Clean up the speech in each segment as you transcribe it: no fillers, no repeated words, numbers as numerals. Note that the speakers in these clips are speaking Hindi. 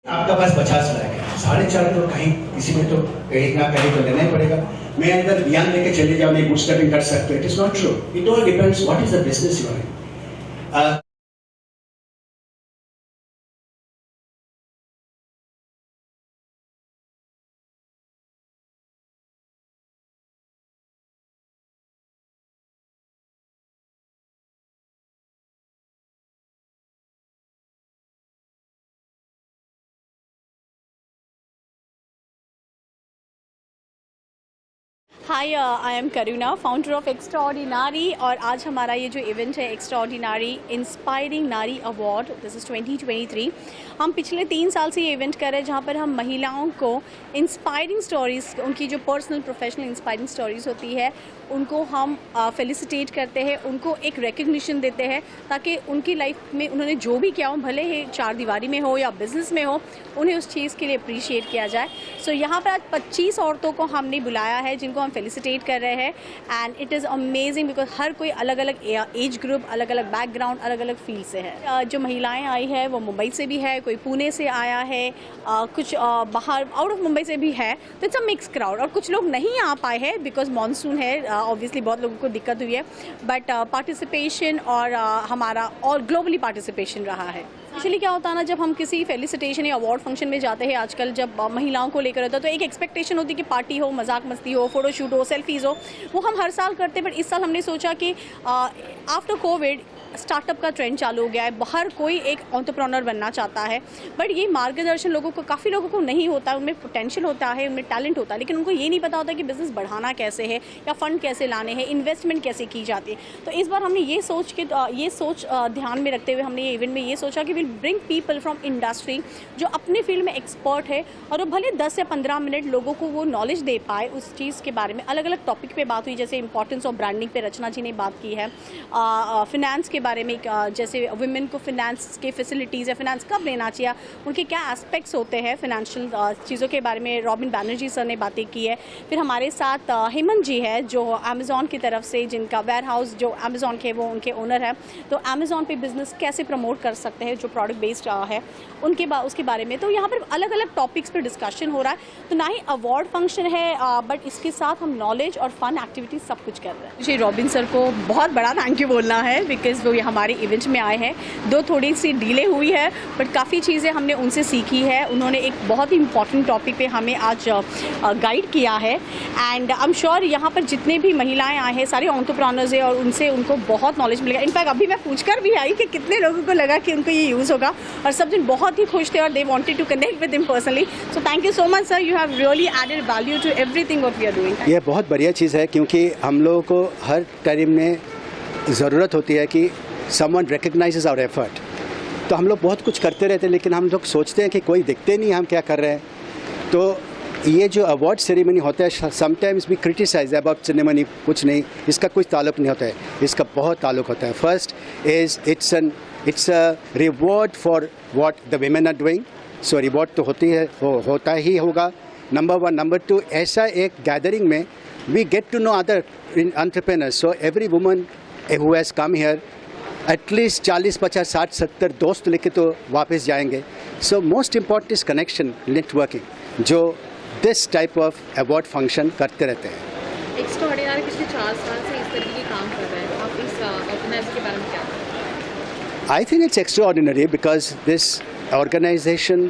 आपका पास 50 लाख है, 4.5 तो कहीं किसी में तो कहीं ना कहीं तो लेना ही पड़ेगा। मैं अगर बयान लेके चले जाऊँ नहीं बूटस्ट्रैपिंग कर सकते, it is not true. It all depends what is the business you are in. Hi, I am Karuna, founder of Extraordinary. और आज हमारा ये जो इवेंट है Extraordinary inspiring Nari award, this is 2023। हम पिछले 3 साल से ये इवेंट कर रहे हैं जहाँ पर हम महिलाओं को इंस्पायरिंग स्टोरीज़, उनकी जो पर्सनल प्रोफेशनल इंस्पायरिंग स्टोरीज़ होती है उनको हम फेलिसिटेट करते हैं, उनको एक रिकग्निशन देते हैं ताकि उनकी लाइफ में उन्होंने जो भी किया हो, भले ही 4 दीवारी में हो या बिज़नेस में हो, उन्हें उस चीज़ के लिए अप्रिशिएट किया जाए। सो यहाँ पर आज 25 औरतों को हमने बुलाया है जिनको हम फेलिसिटेट कर रहे हैं। And it is amazing because हर कोई अलग अलग एज ग्रुप, अलग अलग बैकग्राउंड, अलग अलग फील्ड से है। जो महिलाएं आई है वो मुंबई से भी है, कोई पुणे से आया है, कुछ बाहर आउट ऑफ मुंबई से भी है, तो इट्स अ मिक्स क्राउड। और कुछ लोग नहीं आ पाए हैं बिकॉज मानसून है, ऑब्वियसली बहुत लोगों को दिक्कत हुई है, बट पार्टिसिपेशन और हमारा और ग्लोबली पार्टिसिपेशन रहा है। एक्चुअली क्या होता है ना, जब हम किसी फेलिसिटेशन या अवार्ड फंक्शन में जाते हैं आजकल, जब महिलाओं को लेकर होता है तो एक एक्सपेक्टेशन होती है कि पार्टी हो, मजाक मस्ती हो, फोटोशूट हो, सेल्फीज़ हो। वो हम हर साल करते हैं, बट इस साल हमने सोचा कि आफ्टर कोविड स्टार्टअप का ट्रेंड चालू हो गया है, हर कोई एक एंटरप्रेन्योर बनना चाहता है, बट ये मार्गदर्शन लोगों को, काफ़ी लोगों को नहीं होता है। उनमें पोटेंशियल होता है, उनमें टैलेंट होता है, लेकिन उनको ये नहीं पता होता कि बिज़नेस बढ़ाना कैसे है या फंड कैसे लाने हैं, इन्वेस्टमेंट कैसे की जाती है। तो इस बार हमने ये सोच ध्यान में रखते हुए हमने ये इवेंट में ये सोचा कि will bring people from industry जो अपने फील्ड में एक्सपर्ट है, और वो भले 10 या 15 मिनट लोगों को वो नॉलेज दे पाए उस चीज़ के बारे में। अलग अलग टॉपिक पे बात हुई, जैसे इंपॉर्टेंस ऑफ ब्रांडिंग पे रचना जी ने बात की है, फिनेंस के बारे में, जैसे वुमेन को फिनेंस के फैसिलिटीज़ या फिनेंस कब लेना चाहिए, उनके क्या एस्पेक्ट्स होते हैं फिनेंशियल चीज़ों के बारे में, रॉबिन बैनर्जी सर ने बातें की है। फिर हमारे साथ हेमंत जी है जो अमेज़ॉन की तरफ से, जिनका वेयर हाउस जो अमेज़ॉन के वो उनके ओनर है, तो अमेज़ॉन पे बिज़नेस कैसे प्रमोट कर सकते हैं जो प्रोडक्ट बेस्ड है उसके बारे में। तो यहाँ पर अलग अलग टॉपिक्स पर डिस्कशन हो रहा है। तो ना ही अवार्ड फंक्शन है, बट इसके साथ हम नॉलेज और फन एक्टिविटीज सब कुछ कर रहे हैं। मुझे रॉबिन सर को बहुत बड़ा थैंक यू बोलना है बिकॉज वो हमारे इवेंट में आए हैं। थोड़ी सी डिले हुई है, बट काफ़ी चीज़ें हमने उनसे सीखी है। उन्होंने एक बहुत ही इंपॉर्टेंट टॉपिक पे हमें आज गाइड किया है। एंड आई एम श्योर यहाँ पर जितने भी महिलाएं आए हैं सारे एंटरप्रेन्योर्स हैं, और उनसे उनको बहुत नॉलेज मिलेगा। इनफैक्ट अभी मैं पूछकर भी आई कि कितने लोगों को लगा कि उनको ये यूज़ होगा, और सब जन बहुत ही खुश थे और they wanted to connect with him personally. So thank you so much sir, you have really added value to everything what we are doing. ये बहुत बढ़िया चीज़ है क्योंकि हम लोगों को हर टाइम में ज़रूरत होती है कि समवन रिकग्नाइजेस आवर एफर्ट। तो हम लोग बहुत कुछ करते रहते हैं, लेकिन हम लोग सोचते हैं कि कोई दिखते नहीं हम क्या कर रहे हैं। तो ये जो अवार्ड सेरेमनी होता है, sometimes we criticize about ceremony, कुछ नहीं, इसका कोई ताल्लुक नहीं होता है, इसका बहुत ताल्लुक होता है। First is it's a reward for what the women are doing. So reward तो होता ही होगा, नंबर 1। नंबर 2, ऐसा एक गैदरिंग में we get to know other entrepreneurs. So every woman who has come here at least 40, 50, 60, 70 दोस्त लेके तो वापस जाएंगे। So most important is connection, networking, जो this type of award function करते रहते हैं। एक्स्ट्राऑर्डिनरी पिछले 4 साल से इस तरीके के काम कर रहे हैं, आप इस ऑर्गेनाइज के बारे में क्या? I think it's extraordinary because this organization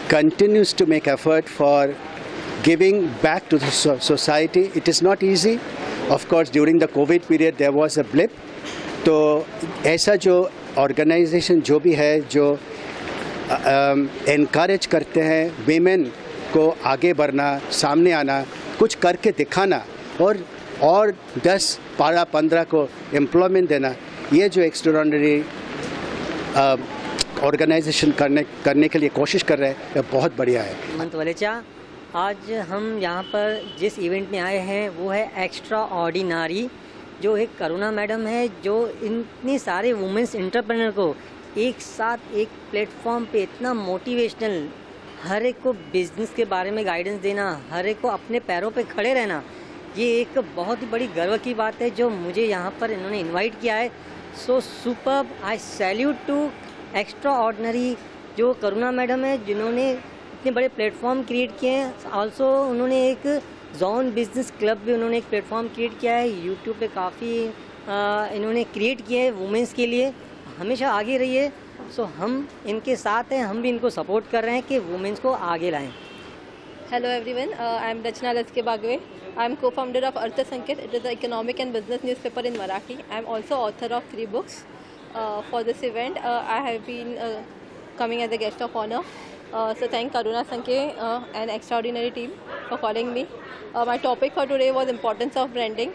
continues to make effort for giving back to the society. It is not easy. Of course, during the COVID period, there was a blip. तो ऐसा जो ऑर्गेनाइजेशन जो भी है, जो encourage करते हैं women को आगे बढ़ना, सामने आना, कुछ करके दिखाना, और 10, 12, 15 को एम्प्लॉयमेंट देना, ये जो एक्स्ट्राऑर्डिनरी ऑर्गेनाइजेशन करने के लिए कोशिश कर रहे हैं, ये बहुत बढ़िया है। हेमंत वलेचा, आज हम यहाँ पर जिस इवेंट में आए हैं वो है एक्स्ट्रा ऑर्डिनरी, जो एक करुणा मैडम है, जो इतनी सारे वुमेंस एंटरप्रेन्योर को एक साथ एक प्लेटफॉर्म पे इतना मोटिवेशनल, हर एक को बिजनेस के बारे में गाइडेंस देना, हर एक को अपने पैरों पे खड़े रहना, ये एक बहुत ही बड़ी गर्व की बात है जो मुझे यहाँ पर इन्होंने इनवाइट किया है। So superb, I salute to extraordinary, जो करुणा मैडम है जिन्होंने इतने बड़े प्लेटफॉर्म क्रिएट किए हैं। ऑल्सो उन्होंने एक जोन बिजनेस क्लब भी उन्होंने एक प्लेटफॉर्म क्रिएट किया है। यूट्यूब पे काफ़ी इन्होंने क्रिएट किए हैं वुमेंस के लिए। हमेशा आगे रहिए। सो हम इनके साथ हैं, हम भी इनको सपोर्ट कर रहे हैं कि वुमेंस को आगे लाएं। Hello everyone, I am Rachna Laske Bagwe. I am co-founder of Artha Sanket. It is an economic and business newspaper in Marathi. I am also author of 3 books. For this event, I have been coming as a guest of honor. So thank Karuna Sanke and extraordinary team for calling me. My topic for today was importance of branding,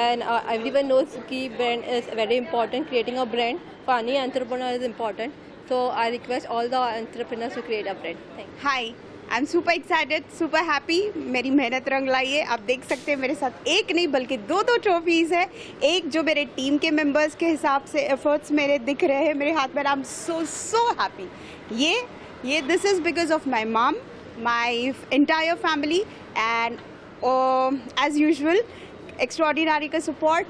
and everyone knows that brand is very important. Creating a brand for any entrepreneur is important. So I request all the entrepreneurs to create a brand. Thank you. Hi, I am super excited, super happy. मेरी मेहनत रंग लाई है। आप देख सकते हैं मेरे साथ एक नहीं बल्कि 2 ट्रॉफीज़ है। एक जो मेरे टीम के मेंबर्स के हिसाब से एफर्ट्स मेरे दिख रहे हैं मेरे हाथ में। I am so happy. ये this is because of my mom, my entire family and as usual extraordinary का सपोर्ट,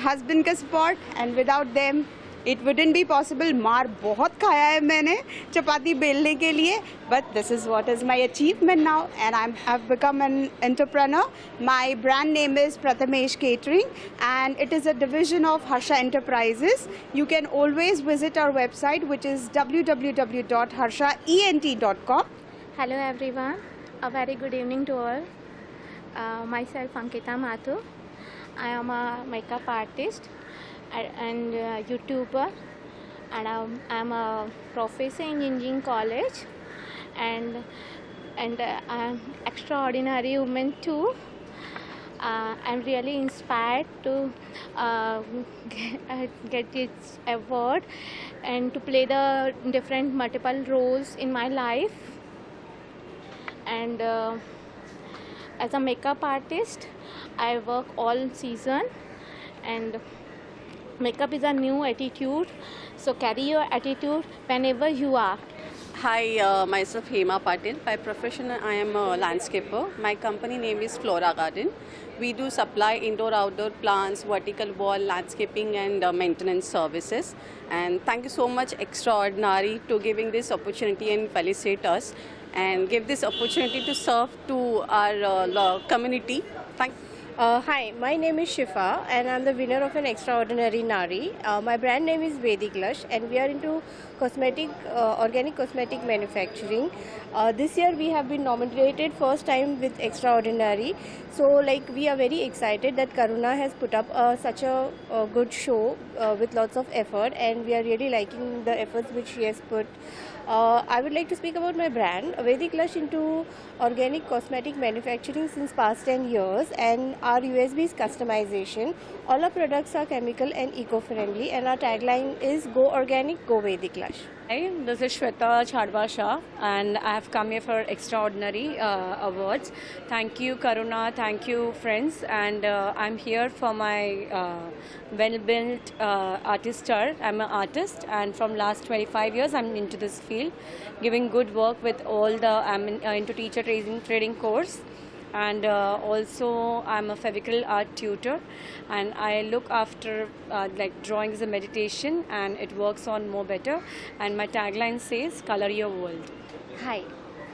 हस्बैंड का support, and without them it wouldn't be possible. मार बहुत खाया है मैंने चपाती बेलने के लिए, but this is what is my achievement now and I have become an entrepreneur. My brand name is Prathamesh catering and it is a division of Harsha enterprises. You can always visit our website, which is www.harshaent.com. Hello everyone, a very good evening to all. Myself Ankita Mathur. I am a makeup artist and YouTuber, and I am a professor in engineering college, and I am extraordinary woman too. I'm really inspired to get this award and to play the different multiple roles in my life. And as a makeup artist, I work all season, and makeup is a new attitude, so carry your attitude whenever you are. Hi, myself Hema Patil. By profession, I am a landscaper. My company name is Flora Garden. We do supply indoor, outdoor plants, vertical wall, landscaping and maintenance services. And thank you so much, Extraordinary, to giving this opportunity and felicitate us and give this opportunity to serve to our community. Thank you. Hi, my name is Shifa and I'm the winner of an Extraordinary Nari. My brand name is Vedic Lush and we are into organic cosmetic manufacturing. This year we have been nominated first time with Extraordinary. So we are very excited that Karuna has put up such a good show with lots of effort, and we are really liking the efforts which she has put. I would like to speak about my brand. Vedic Lush into organic cosmetic manufacturing since past 10 years, and our USP is customization. All our products are chemical and eco-friendly, and our tagline is Go Organic, Go Vedic Lush. Hi, this is Shweta Chadwa Shah, and I have come here for Extraordinary Awards. Thank you, Karuna. Thank you, friends. And I'm here for my well-built artist tour. I'm an artist, and from last 25 years, I'm into this field, giving good work with all the. I'm into teacher training course. And also I'm a Fevicryl art tutor, and I look after drawing is a meditation and it works on more better, and my tagline says color your world. Hi,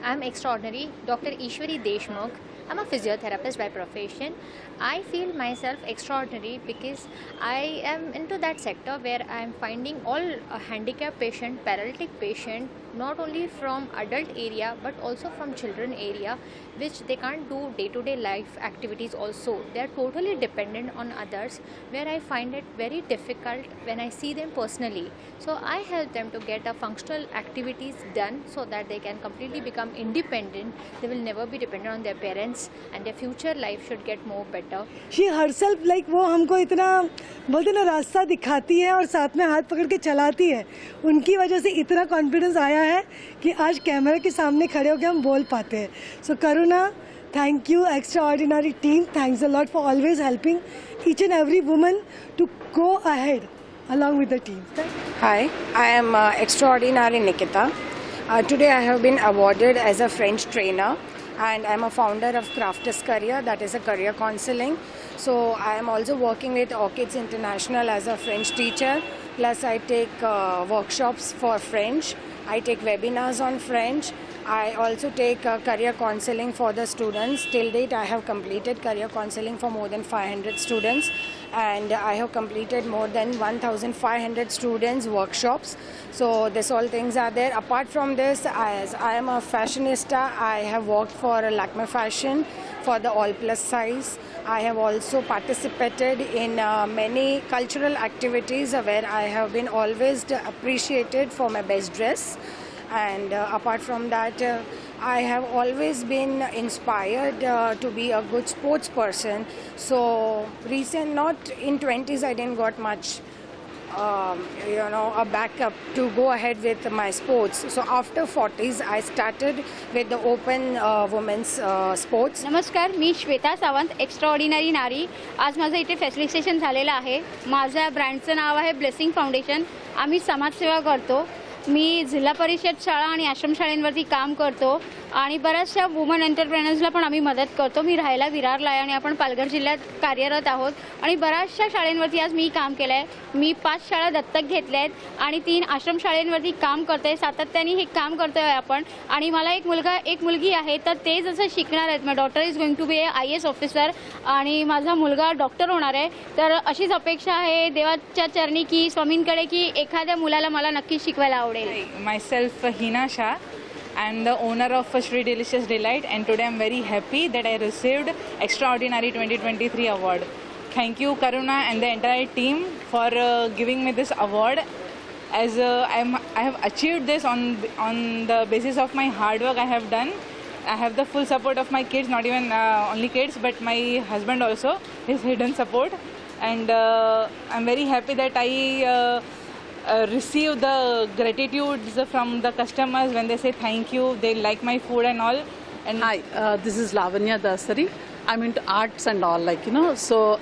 I'm Extraordinary Dr. Ishwari Deshmukh. I'm a physiotherapist by profession. I feel myself extraordinary because I am into that sector where I am finding all handicapped patient, paralytic patient, not only from adult area but also from children area, which they can't do day-to-day life activities also. They are totally dependent on others, where I find it very difficult when I see them personally. So I help them to get a functional activities done so that they can completely become independent. They will never be dependent on their parents, and their future life should get more better. She herself वो हमको इतना बोलते ना रास्ता दिखाती है और साथ में हाथ पकड़ के चलाती है। उनकी वजह से इतना कॉन्फिडेंस आया है कि आज कैमरा के सामने खड़े होकर हम बोल पाते हैं। सो करुणा, thank you, Extraordinary team. Thanks a lot for always helping each and every woman to go ahead along with the team. Hi, I am Extraordinary Nikita. Today I have been awarded as a French trainer, and I am a founder of Crafters Career, that is a career counseling. So I am also working with Orchids International as a French teacher, plus I take workshops for French. I take webinars on French. I also take career counseling for the students. Till date, I have completed career counseling for more than 500 students, and I have completed more than 1,500 students workshops. So this all things are there. Apart from this, as I am a fashionista, I have worked for Lakme Fashion for the all plus size. I have also participated in many cultural activities where I have been always appreciated for my best dress. And apart from that, I have always been inspired to be a good sports person. So not in 20s I didn't got much a backup to go ahead with my sports. So after 40s I started with the open women's sports. नमस्कार, मी श्वेता सावंत, एक्स्ट्रा ऑर्डिनरी नारी. आज माझं इथे फॅसिलिटेशन झालेलं आहे. माझ्या ब्रँडचं नाव आहे ब्लेसिंग फाउंडेशन. आम्ही समाजसेवा करतो. मी जिल्हा परिषद शाळा आणि आश्रमशाळेंवरती काम करतो आणि बऱ्याचशा वुमन एंटरप्रेनर्सला पण आम्ही मदत करतो. मी राहायला विरारला आहे आणि आपण पालघर जिल्ह्यात कार्यरत आहोत आणि बऱ्याचशा शाळेंवरती आज मी काम केलं आहे. मी 5 शाळा दत्तक घेतल्या आहेत आणि 3 आश्रमशाळेंवरती काम करते. सातत्याने हे काम करतोय आपण. आणि मला एक मुलगा एक मुलगी आहे, तर ते जसं शिकणार आहेत. My daughter is going to be a IAS officer आणि माझा मुलगा डॉक्टर होणार आहे. तर अशीच अपेक्षा आहे देवाच्या चरणी की स्वामींकडे की एखाद्या मुलाला मला नक्की शिकवायला आवडेल. Myself Hina Shah. I am the owner of Shri Delicious Delight, and today I am very happy that I received Extraordinary 2023 award. Thank you Karuna and the entire team for giving me this award. As I have achieved this on the basis of my hard work I have done. I have the full support of my kids, not even only kids but my husband also, his hidden support, and I am very happy that I receive the gratitudes from the customers when they say thank you, they like my food and all. And hi, this is Lavanya Dasari. I'm into arts and all, so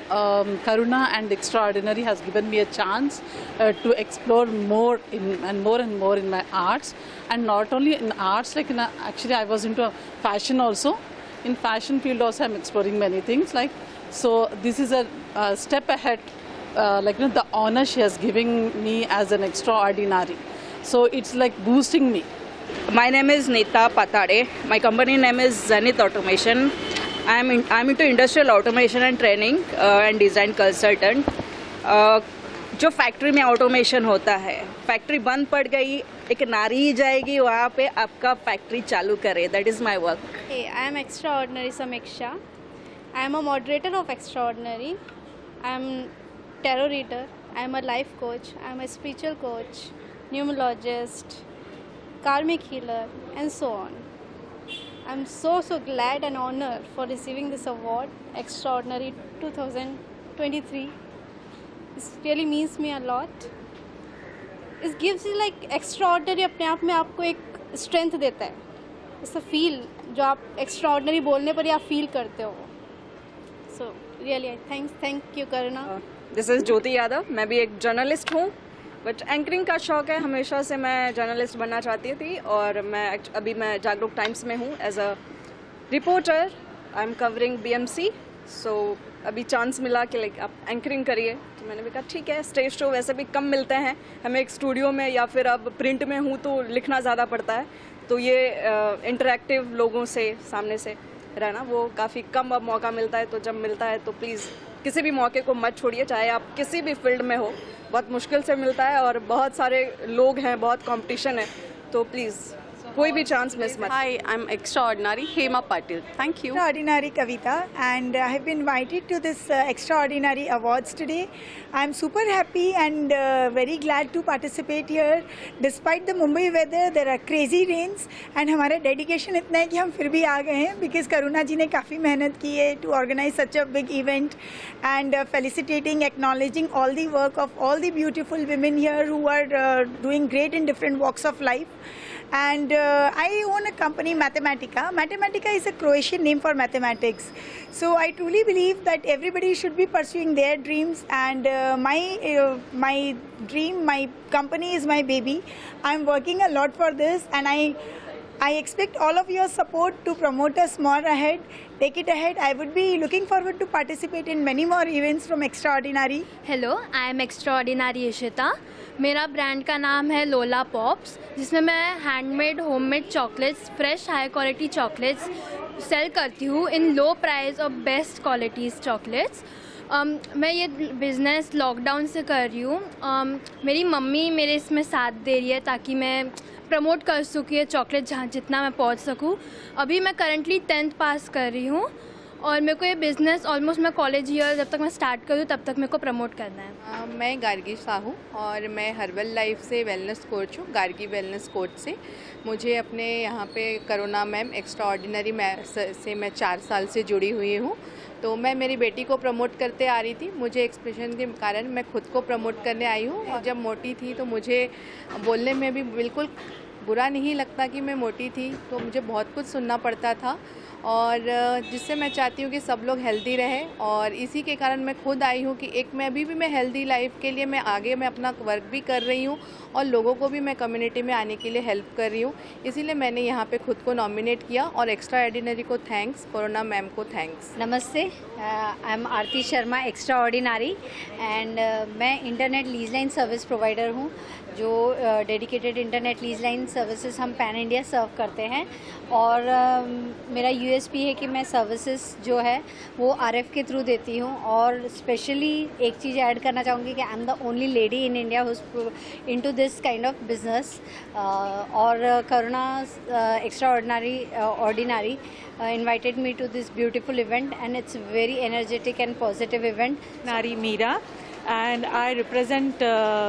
Karuna and Extraordinary has given me a chance to explore more and more in my arts, and not only in arts, actually I was into fashion also. In fashion field also I'm exploring many things, so this is a step ahead. The honor she has given me as an extraordinary, so it's like boosting me. My name is Neeta Patade. My company name is Zenith Automation. I'm into industrial automation and training and design consultant. जो फैक्ट्री में ऑटोमेशन होता है, फैक्ट्री बंद पड़ गई, एक नारी ही जाएगी वहाँ पे आपका फैक्ट्री चालू करे. That is my work. I am Extraordinary Samiksha. I am a moderator of Extraordinary. I am tarot reader. I am a life coach. I am a spiritual coach, numerologist, karmic healer, and so on. I am so glad and honored for receiving this award, Extraordinary 2023. This really means me a lot. It gives you extraordinary अपने आप में आपको एक strength देता है. It's a feel जो आप extraordinary बोलने पर ही आप feel करते हो. So really thank you Karuna. This is Jyoti Yadav. मैं भी एक जर्नलिस्ट हूँ, बट एंकरिंग का शौक़ है. हमेशा से मैं जर्नलिस्ट बनना चाहती थी और अभी मैं जागरूक टाइम्स में हूँ as a reporter. I am covering BMC. So अभी चांस मिला कि आप एंकरिंग करिए, तो मैंने भी कहा ठीक है. स्टेज शो वैसे भी कम मिलते हैं हमें एक स्टूडियो में, या फिर अब प्रिंट में हूँ तो लिखना ज़्यादा पड़ता है, तो ये इंटरेक्टिव लोगों से सामने से रहना वो काफ़ी कम अब मौका मिलता है. तो जब मिलता है तो प्लीज़ किसी भी मौके को मत छोड़िए, चाहे आप किसी भी फील्ड में हो. बहुत मुश्किल से मिलता है और बहुत सारे लोग हैं, बहुत कंपटीशन है, तो प्लीज़ कोई भी चांस मिस मत. Hi, I'm Extraordinary Hema Patil. Thank you. Extraordinary Kavita, and I have been invited to this Extraordinary Awards today. I'm super happy and very glad to participate here. Despite the Mumbai weather, there are crazy rains, and हमारा dedication इतना है कि हम फिर भी आ गए हैं because करुणा जी ने काफ़ी मेहनत की है to organize such a big event, and felicitating, acknowledging all the work of all the beautiful women here who are doing great in different walks of life. And I own a company, Mathematica. Mathematica is a Croatian name for mathematics. So I truly believe that everybody should be pursuing their dreams, and my dream, my company is my baby. I'm working a lot for this, and I I expect all of your support to promote us more ahead. Take it ahead. I would be looking forward to participate in many more events from Extraordinary. Hello, I am Extraordinary Ishita. मेरा ब्रांड का नाम है लोला पॉप्स, जिसमें मैं handmade homemade chocolates, fresh high quality chocolates sale करती हूँ इन लो प्राइस और बेस्ट क्वालिटीज़ चॉकलेट्स। मैं ये बिज़नेस लॉकडाउन से कर रही हूँ। मेरी मम्मी मेरे इसमें साथ दे रही है ताकि मैं प्रमोट कर सकूँ ये चॉकलेट जहाँ जितना मैं पहुँच सकूँ। अभी मैं करंटली 10th पास कर रही हूँ और मेरे को ये बिज़नेस ऑलमोस्ट मैं कॉलेज ईयर जब तक मैं स्टार्ट करूँ तब तक मेरे को प्रमोट करना है। मैं गार्गी साहू और मैं हर्बल लाइफ से वेलनेस कोच हूँ, गार्गी वेलनेस कोच से। मुझे अपने यहाँ पे करुणा मैम एक्स्ट्राऑर्डिनरी से मैं 4 साल से जुड़ी हुई हूँ। तो मैं मेरी बेटी को प्रमोट करते आ रही थी, मुझे एक्सप्रेशन के कारण मैं खुद को प्रमोट करने आई हूँ। जब मोटी थी तो मुझे बोलने में भी बिल्कुल बुरा नहीं लगता कि मैं मोटी थी, तो मुझे बहुत कुछ सुनना पड़ता था और जिससे मैं चाहती हूँ कि सब लोग हेल्दी रहें और इसी के कारण मैं खुद आई हूँ कि एक मैं अभी भी मैं हेल्दी लाइफ के लिए मैं आगे मैं अपना वर्क भी कर रही हूँ और लोगों को भी मैं कम्युनिटी में आने के लिए हेल्प कर रही हूँ। इसीलिए मैंने यहाँ पे खुद को नॉमिनेट किया और एक्स्ट्राऑर्डिनरी को थैंक्स, कोरोना मैम को थैंक्स। नमस्ते, I am Aarti Sharma extraordinary and मैं internet lease line service provider हूँ, जो dedicated internet lease line services हम पैन इंडिया सर्व करते हैं। और मेरा यूएसपी है कि मैं सर्विसेज जो है वो आरएफ के थ्रू देती हूँ। और स्पेशली एक चीज़ ऐड करना चाहूँगी कि I am the only lady in India who is into this kind of business. और करुणा extraordinary invited me to this beautiful event and it's very energetic and positive event. Nari Meera and I represent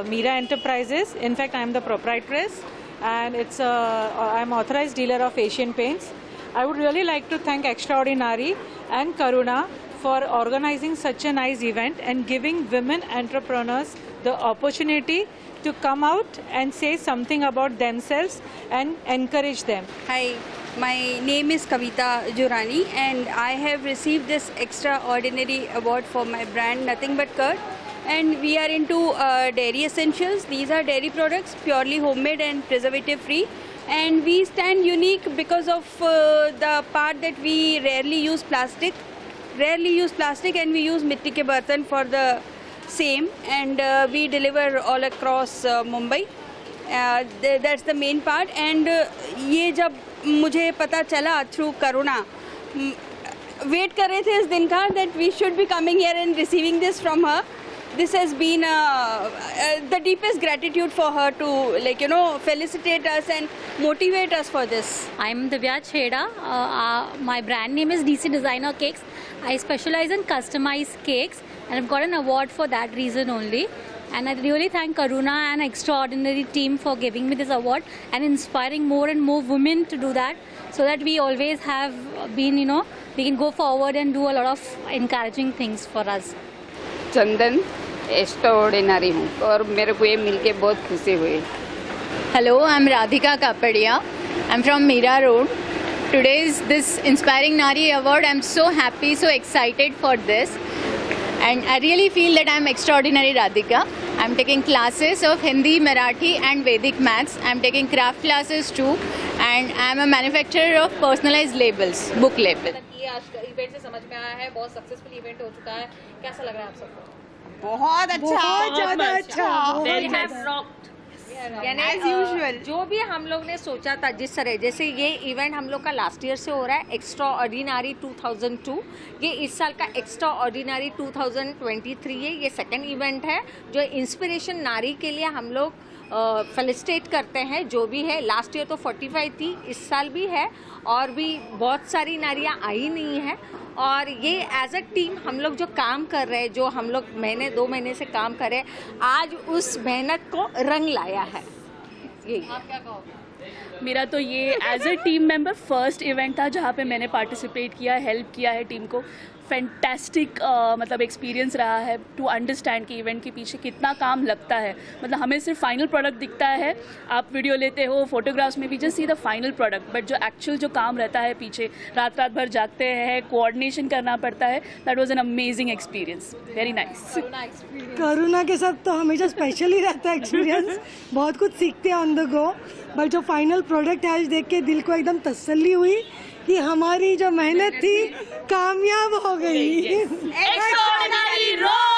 Meera Enterprises. In fact, I am the proprietress and I am authorized dealer of Asian Paints. I would really like to thank Extraordinary and Karuna for organizing such a nice event and giving women entrepreneurs the opportunity to come out and say something about themselves and encourage them. Hi, my name is Kavita Jurani and I have received this extraordinary award for my brand Nothing But Curd, and we are into dairy essentials. These are dairy products, purely homemade and preservative free, and we stand unique because of the part that we rarely use plastic and we use mitti ke bartan for the same, and we deliver all across Mumbai. That's the main part. And ये जब मुझे पता चला through करुणा, वेट कर रहे थे इस दिन का that we should be coming here and receiving this from her. This has been the deepest gratitude for her to felicitate us and motivate us for this. I am Divya Chheda. My brand name is DC Designer Cakes. I specialize in customized cakes and I've got an award for that reason only. And I really thank Karuna and Extraordinary team for giving me this award and inspiring more and more women to do that, so that we always have been, we can go forward and do a lot of encouraging things for us. Chandan extraordinary हूँ और मेरे को ये मिलके बहुत खुशी हुई। Hello, I'm Radhika Kapadia. I'm from Mira Road. Today's this Inspiring Nari Award, I'm so happy, so excited for this. And I really feel that I'm extraordinary Radhika. I'm taking classes of Hindi, Marathi and Vedic maths. I'm taking craft classes too. And I'm a manufacturer of personalized labels, book label. ये आज का इवेंट से समझ में आया है, बहुत सक्सेसफुल इवेंट हो चुका है, कैसा लग रहा है आप सबको? बहुत अच्छा, बहुत ज़्यादा अच्छा। They have rocked. As usual. जो भी हम लोग ने सोचा था, जिस तरह जैसे ये इवेंट हम लोग का लास्ट ईयर से हो रहा है, एक्स्ट्राऑर्डिनरी 2002, ये इस साल का एक्स्ट्राऑर्डिनरी 2023 है। ये सेकंड इवेंट है जो इंस्पिरेशन नारी के लिए हम लोग फेलिसिटेट करते हैं। जो भी है, लास्ट ईयर तो 45 थी, इस साल भी है और भी बहुत सारी नारियाँ आई नहीं है। और ये एज अ टीम हम लोग जो काम कर रहे हैं, जो हम लोग 2 महीने से काम कर रहे हैं, आज उस मेहनत को रंग लाया है। ये आप क्या कहोगे? मेरा तो ये as a team member first event था जहाँ पे मैंने पार्टिसिपेट किया, हेल्प किया है टीम को। फैंटास्टिक मतलब एक्सपीरियंस रहा है टू अंडरस्टैंड कि इवेंट के पीछे कितना काम लगता है. मतलब हमें सिर्फ फाइनल प्रोडक्ट दिखता है, आप वीडियो लेते हो, फोटोग्राफ्स में we just see the final product, but जो एक्चुअल जो काम रहता है पीछे, रात रात भर जागते हैं, कोऑर्डिनेशन करना पड़ता है. That was an amazing experience, very nice. Karuna के साथ तो हमेशा स्पेशल ही रहता है एक्सपीरियंस. बहुत कुछ सीखते हैं ऑन द गो, बट जो फाइनल प्रोडक्ट है आज देख के दिल को एकदम तसल्ली हुई कि हमारी जो मेहनत थी कामयाब हो गई. Extraordinary Road!